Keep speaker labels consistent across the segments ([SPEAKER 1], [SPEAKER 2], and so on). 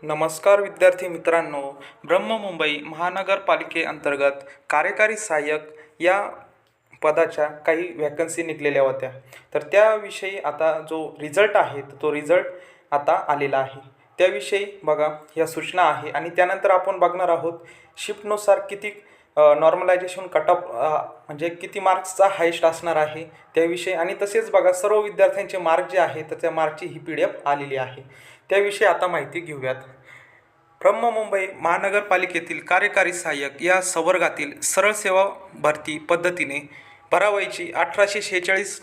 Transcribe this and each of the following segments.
[SPEAKER 1] नमस्कार विद्यार्थी मित्रांनो, ब्रह्ममुंबई महानगरपालिकेअंतर्गत कार्यकारी सहाय्यक या पदाच्या काही व्हॅकन्सी निघलेल्या होत्या. तर त्याविषयी आता जो रिझल्ट आहे तो रिझल्ट आता आलेला आहे. त्याविषयी बघा या सूचना आहे आणि त्यानंतर आपण बघणार आहोत शिफ्टनुसार किती नॉर्मलायझेशन कट ऑफ म्हणजे किती मार्क्सचा हायेस्ट असणार आहे त्याविषयी, आणि तसेच बघा सर्व विद्यार्थ्यांचे मार्क जे आहे तर त्या मार्कची ही PDF आलेली आहे. त्याविषयी आता माहिती घेऊयात. ब्रह्ममुंबई महानगरपालिकेतील कार्यकारी सहाय्यक या संवर्गातील सरळ सेवा भरती पद्धतीने भरावयाची 1846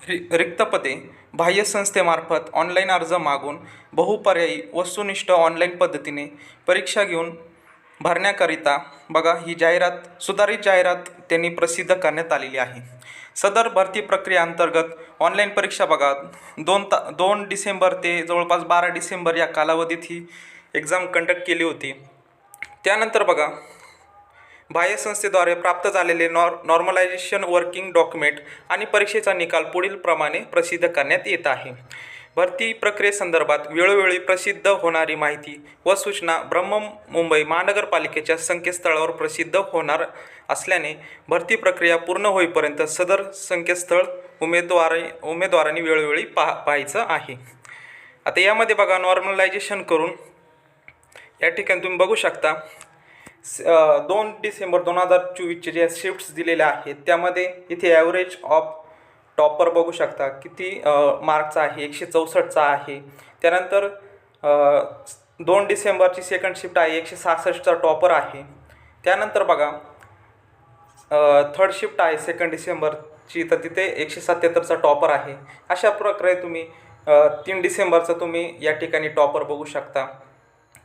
[SPEAKER 1] रिक्त पदे बाह्य संस्थेमार्फत ऑनलाईन अर्ज मागून बहुपर्यायी वस्तुनिष्ठ ऑनलाईन पद्धतीने परीक्षा घेऊन भरण्याकरिता बघा ही जाहिरात सुधारित जाहिरात त्यांनी प्रसिद्ध करण्यात आलेली आहे. सदर भरती प्रक्रिया अंतर्गत ऑनलाईन परीक्षा बघा 2 डिसेंबर ते जवळपास 12 डिसेंबर या कालावधीत ही एक्झाम कंडक्ट केली होती. त्यानंतर बघा बाह्य संस्थेद्वारे प्राप्त झालेले नॉर्मलायझेशन वर्किंग डॉक्युमेंट आणि परीक्षेचा निकाल पुढील प्रमाणे प्रसिद्ध करण्यात येत आहे. भरती प्रक्रियेसंदर्भात वेळोवेळी प्रसिद्ध होणारी माहिती व सूचना ब्रह्ममुंबई महानगरपालिकेच्या संकेतस्थळावर प्रसिद्ध होणार असल्याने भरती प्रक्रिया पूर्ण होईपर्यंत सदर संकेतस्थळ उमेदवारांनी वेळोवेळी पाहायचं आहे. आता यामध्ये बघा नॉर्मलायझेशन करून या ठिकाणी तुम्ही बघू शकता 2 डिसेंबर 2024चे जे शिफ्ट्स दिलेल्या आहेत त्यामध्ये इथे ॲव्हरेज ऑफ टॉपर बघू शकता किती मार्कचा आहे, 164चा आहे. त्यानंतर 2 डिसेंबरची सेकंड शिफ्ट आहे, 166चा टॉपर आहे. त्यानंतर बघा थर्ड शिफ्ट आहे सेकंड डिसेंबरची, तर तिथे 177चा टॉपर आहे. अशा प्रकारे तुम्ही 3 डिसेंबरचा तुम्ही या ठिकाणी टॉपर बघू शकता.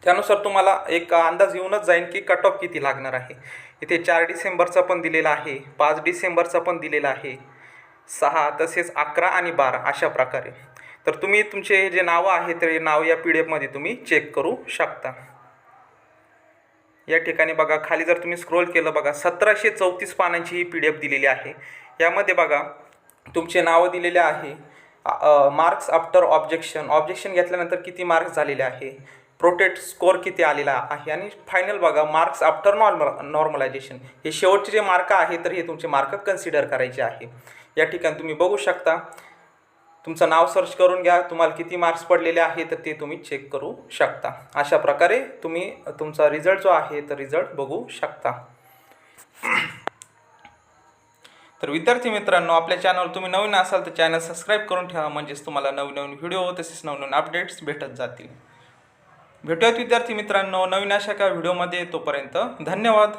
[SPEAKER 1] त्यानुसार तुम्हाला एक अंदाज येऊनच जाईल की कट ऑफ किती लागणार आहे. इथे 4 डिसेंबरचा पण दिलेला आहे, 5 डिसेंबरचा पण दिलेला आहे, 6 तसेच 11 आणि 12 अशा प्रकारे. तर तुम्ही तुमचे जे नावं आहे तर हे नाव या PDF तुम्ही चेक करू शकता. या ठिकाणी बघा खाली जर तुम्ही स्क्रोल केलं बघा 1734 पानांची ही PDF दिलेली आहे. यामध्ये बघा तुमचे नावं दिलेले आहे, मार्क्स आफ्टर ऑब्जेक्शन घेतल्यानंतर किती मार्क्स झालेले आहे, प्रोटेस्ट स्कोर किती आलेला आहे, आणि फायनल बघा मार्क्स आफ्टर नॉर्मलायझेशन. हे शेवटचे जे मार्क आहे तर हे तुमचे मार्क कन्सिडर करायचे आहे. या ठिकाणी तुम्ही बघू शकता, तुमचं नाव सर्च करून घ्या, तुम्हाला किती मार्क्स पडलेले आहे तर ते तुम्ही चेक करू शकता. अशा प्रकारे तुम्ही तुमचा रिझल्ट जो आहे तर रिझल्ट बघू शकता. तर विद्यार्थी मित्रांनो, आपल्या चॅनल तुम्ही नवीन असाल तर चॅनल सबस्क्राईब करून ठेवा, म्हणजेच तुम्हाला नवीन व्हिडिओ तसेच नवीन अपडेट्स भेटत जातील. भेटूयात विद्यार्थी मित्रांनो नवीन अशा एका व्हिडिओमध्ये. तोपर्यंत धन्यवाद.